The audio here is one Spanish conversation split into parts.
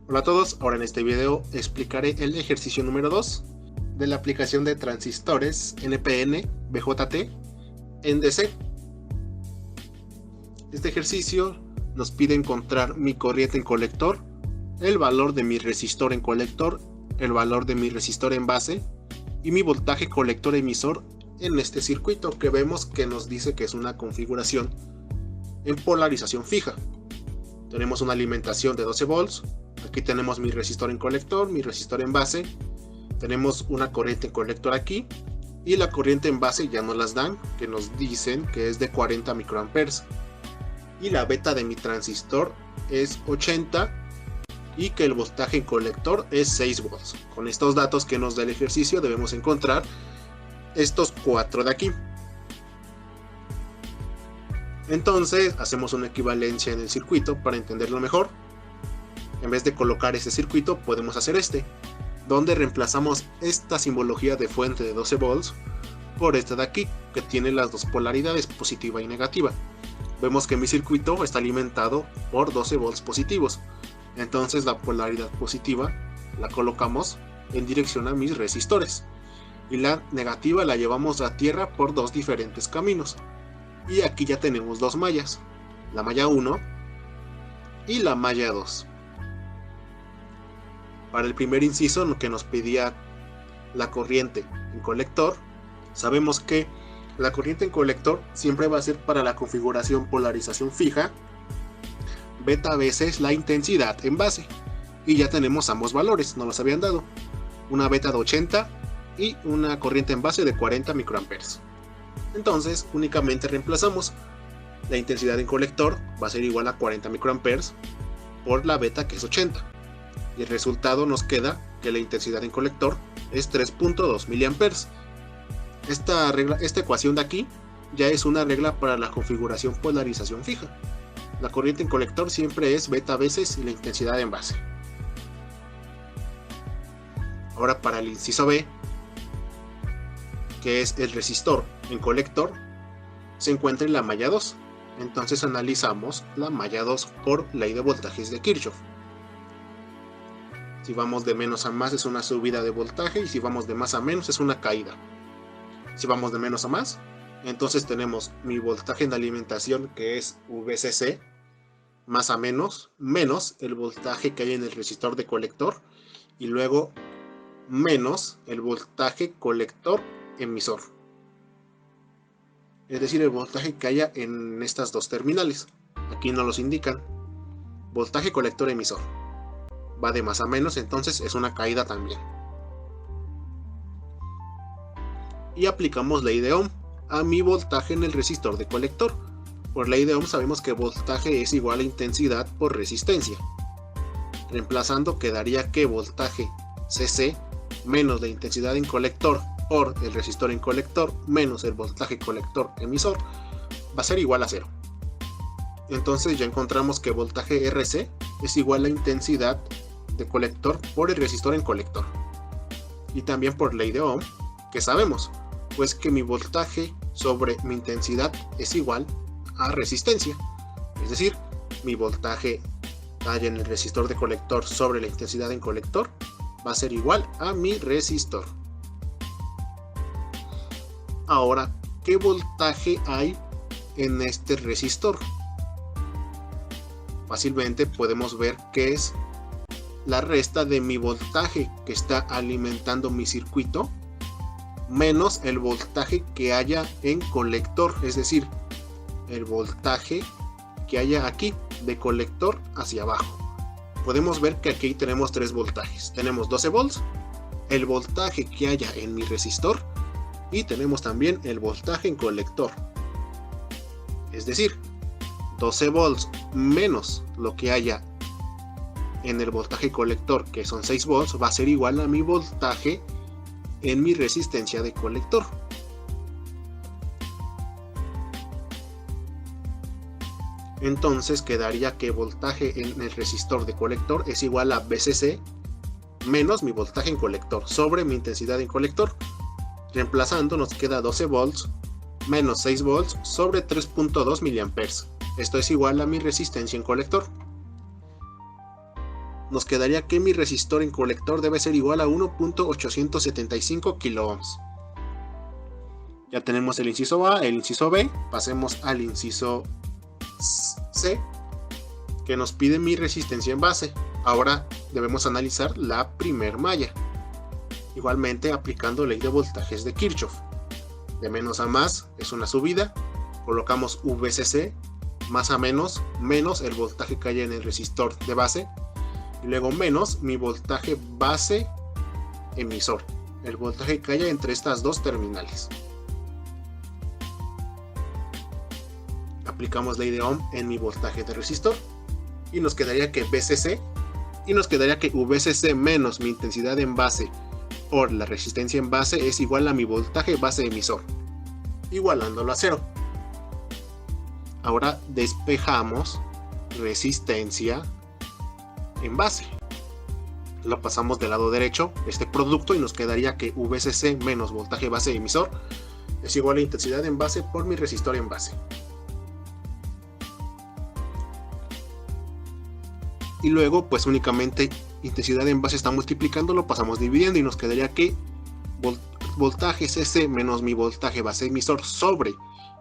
Hola a todos, ahora en este video explicaré el ejercicio número 2 de la aplicación de transistores NPN BJT en DC. Este ejercicio nos pide encontrar mi corriente en colector, el valor de mi resistor en colector, el valor de mi resistor en base y mi voltaje colector emisor en este circuito que vemos que nos dice que es una configuración en polarización fija. Tenemos una alimentación de 12 volts. Aquí tenemos mi resistor en colector, mi resistor en base. Tenemos una corriente en colector aquí. Y la corriente en base ya nos las dan, que nos dicen que es de 40 microamperes. Y la beta de mi transistor es 80. Y que el voltaje en colector es 6 volts. Con estos datos que nos da el ejercicio debemos encontrar estos 4 de aquí. Entonces hacemos una equivalencia en el circuito para entenderlo mejor. En vez de colocar este circuito podemos hacer este, donde reemplazamos esta simbología de fuente de 12 volts por esta de aquí, que tiene las dos polaridades, positiva y negativa. Vemos que mi circuito está alimentado por 12 volts positivos, entonces la polaridad positiva la colocamos en dirección a mis resistores y la negativa la llevamos a tierra por dos diferentes caminos. Y aquí ya tenemos dos mallas, la malla 1 y la malla 2. Para el primer inciso que nos pedía la corriente en colector, sabemos que la corriente en colector siempre va a ser para la configuración polarización fija, beta veces la intensidad en base. Y ya tenemos ambos valores, nos los habían dado. Una beta de 80 y una corriente en base de 40 microamperes. Entonces únicamente reemplazamos la intensidad en colector, va a ser igual a 40 microamperes por la beta que es 80. Y el resultado nos queda que la intensidad en colector es 3.2 miliamperes. Esta ecuación de aquí ya es una regla para la configuración polarización fija. La corriente en colector siempre es beta veces y la intensidad en base. Ahora para el inciso B, que es el resistor en colector, se encuentra en la malla 2. Entonces analizamos la malla 2 por ley de voltajes de Kirchhoff. Si vamos de menos a más es una subida de voltaje y si vamos de más a menos es una caída. Si vamos de menos a más, entonces tenemos mi voltaje en alimentación que es VCC, más a menos el voltaje que hay en el resistor de colector y luego menos el voltaje colector emisor. Es decir, el voltaje que haya en estas dos terminales. Aquí nos los indican. Voltaje colector emisor. Va de más a menos, entonces es una caída también. Y aplicamos ley de Ohm a mi voltaje en el resistor de colector. Por ley de Ohm sabemos que voltaje es igual a intensidad por resistencia. Reemplazando quedaría que voltaje CC menos la intensidad en colector por el resistor en colector menos el voltaje colector emisor va a ser igual a 0. Entonces ya encontramos que voltaje RC es igual a intensidad de colector por el resistor en colector. Y también por ley de Ohm, que sabemos, pues que mi voltaje sobre mi intensidad es igual a resistencia. Es decir, mi voltaje que haya en el resistor de colector sobre la intensidad en colector va a ser igual a mi resistor. Ahora, ¿qué voltaje hay en este resistor? Fácilmente podemos ver que es la resta de mi voltaje que está alimentando mi circuito menos el voltaje que haya en colector, es decir, el voltaje que haya aquí de colector hacia abajo. Podemos ver que aquí tenemos tres voltajes. Tenemos 12 volts, el voltaje que haya en mi resistor y tenemos también el voltaje en colector. Es decir, 12 volts menos lo que haya en el voltaje colector, que son 6 volts, va a ser igual a mi voltaje en mi resistencia de colector. Entonces quedaría que voltaje en el resistor de colector es igual a VCC menos mi voltaje en colector sobre mi intensidad en colector. Reemplazando nos queda 12 volts menos 6 volts sobre 3.2 miliamperes. Esto es igual a mi resistencia en colector. nos quedaría que mi resistor en colector debe ser igual a 1.875 kiloohms. Ya tenemos el inciso A, el inciso B, pasemos al inciso C, que nos pide mi resistencia en base. Ahora debemos analizar la primer malla, igualmente aplicando ley de voltajes de Kirchhoff. De menos a más es una subida, colocamos VCC, más a menos, menos el voltaje que haya en el resistor de base, y luego menos mi voltaje base emisor, el voltaje que haya entre estas dos terminales. Aplicamos ley de Ohm en mi voltaje de resistor y nos quedaría que VCC menos mi intensidad en base por la resistencia en base es igual a mi voltaje base emisor, igualándolo a 0. Ahora despejamos resistencia en base. Lo pasamos del lado derecho, este producto, y nos quedaría que VCC menos voltaje base emisor es igual a intensidad en base por mi resistor en base. Y luego pues únicamente intensidad en base está multiplicando, lo pasamos dividiendo y nos quedaría que voltaje CC menos mi voltaje base emisor sobre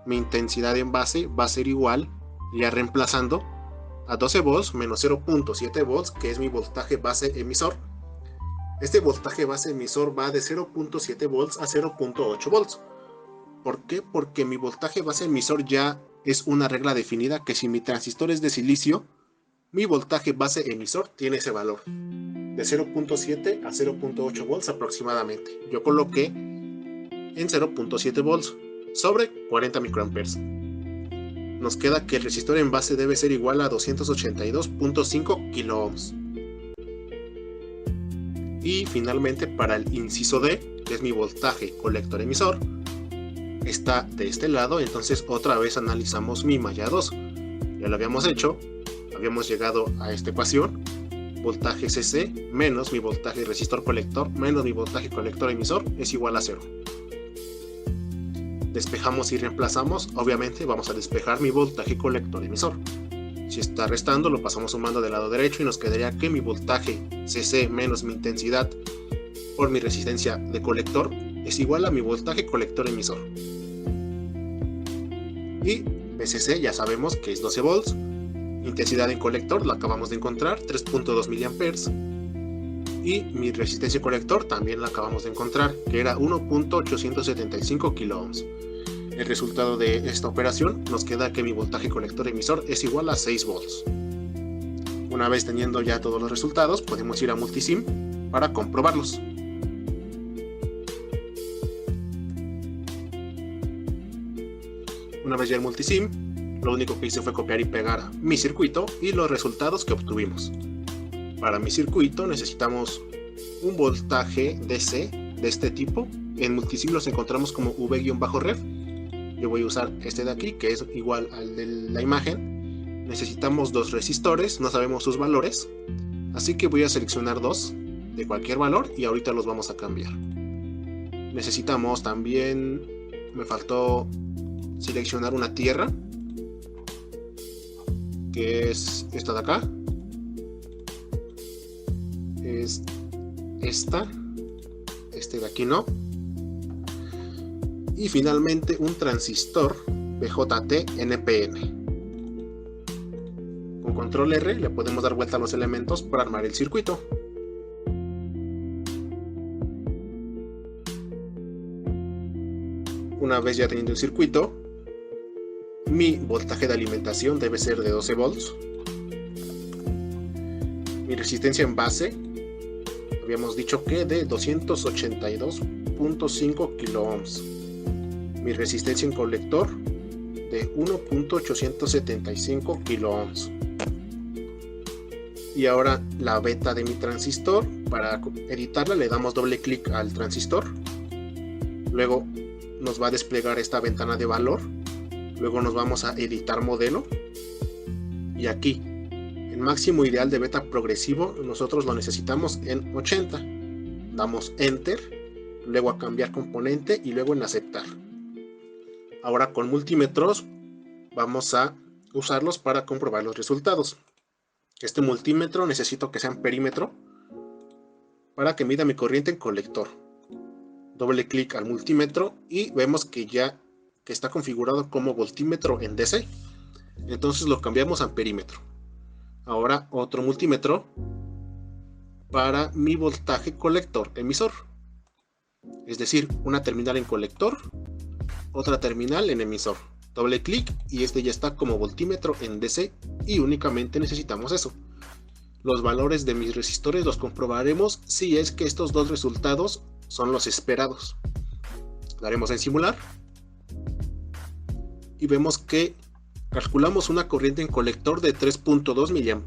mi intensidad en base va a ser igual, ya reemplazando, a 12 volts menos 0.7 volts, que es mi voltaje base emisor. Este voltaje base emisor va de 0.7 volts a 0.8 volts. ¿Por qué? Porque mi voltaje base emisor ya es una regla definida, que si mi transistor es de silicio, mi voltaje base emisor tiene ese valor, de 0.7 a 0.8 volts aproximadamente. Yo coloqué en 0.7 volts sobre 40 microamperes. Nos queda que el resistor en base debe ser igual a 282.5 kiloohms. Y finalmente, para el inciso D, que es mi voltaje colector emisor, está de este lado. Entonces otra vez analizamos mi malla 2. Ya lo habíamos hecho, habíamos llegado a esta ecuación: voltaje CC menos mi voltaje resistor colector menos mi voltaje colector emisor es igual a 0. Despejamos y reemplazamos. Obviamente vamos a despejar mi voltaje colector emisor. Si está restando, lo pasamos sumando del lado derecho y nos quedaría que mi voltaje CC menos mi intensidad por mi resistencia de colector es igual a mi voltaje colector emisor. Y VCC ya sabemos que es 12 volts. Intensidad en colector la acabamos de encontrar, 3.2 miliamperes. Y mi resistencia colector también la acabamos de encontrar, que era 1.875 kiloohms. El resultado de esta operación nos queda que mi voltaje colector emisor es igual a 6 volts. Una vez teniendo ya todos los resultados, podemos ir a Multisim para comprobarlos. Una vez ya en Multisim, lo único que hice fue copiar y pegar mi circuito y los resultados que obtuvimos. Para mi circuito necesitamos un voltaje DC de este tipo. En Multisim los encontramos como V-ref. Yo voy a usar este de aquí, que es igual al de la imagen. Necesitamos dos resistores, no sabemos sus valores, así que voy a seleccionar dos de cualquier valor y ahorita los vamos a cambiar. Necesitamos también, me faltó seleccionar una tierra, que es esta de acá, es esta, este de aquí no, y finalmente un transistor BJT NPN. Con control R le podemos dar vuelta a los elementos para armar el circuito. Una vez ya teniendo el circuito, mi voltaje de alimentación debe ser de 12 volts. Mi resistencia en base, habíamos dicho que de 282.5 kiloohms. Mi resistencia en colector de 1.875 kiloohms. Y ahora la beta de mi transistor, para editarla le damos doble clic al transistor. Luego nos va a desplegar esta ventana de valor. Luego nos vamos a editar modelo. Y aquí, el máximo ideal de beta progresivo, nosotros lo necesitamos en 80. Damos Enter, luego a cambiar componente y luego en aceptar. Ahora con multímetros vamos a usarlos para comprobar los resultados. Este multímetro necesito que sea en perímetro para que mida mi corriente en colector. Doble clic al multímetro y vemos que ya está configurado como voltímetro en DC. Entonces lo cambiamos a perímetro. Ahora otro multímetro para mi voltaje colector emisor. Es decir, una terminal en colector, otra terminal en emisor. Doble clic y este ya está como voltímetro en DC y únicamente necesitamos eso. Los valores de mis resistores los comprobaremos si es que estos dos resultados son los esperados. Daremos en simular y vemos que calculamos una corriente en colector de 3.2 mA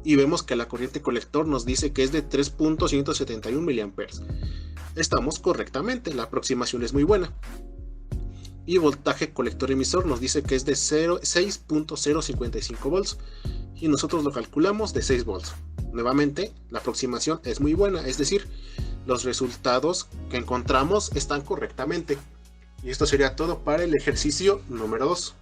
y vemos que la corriente colector nos dice que es de 3.171 mA. Estamos correctamente, la aproximación es muy buena. Y voltaje colector emisor nos dice que es de 6.055 volts y nosotros lo calculamos de 6 volts. Nuevamente, la aproximación es muy buena, es decir, los resultados que encontramos están correctamente. Y esto sería todo para el ejercicio número 2.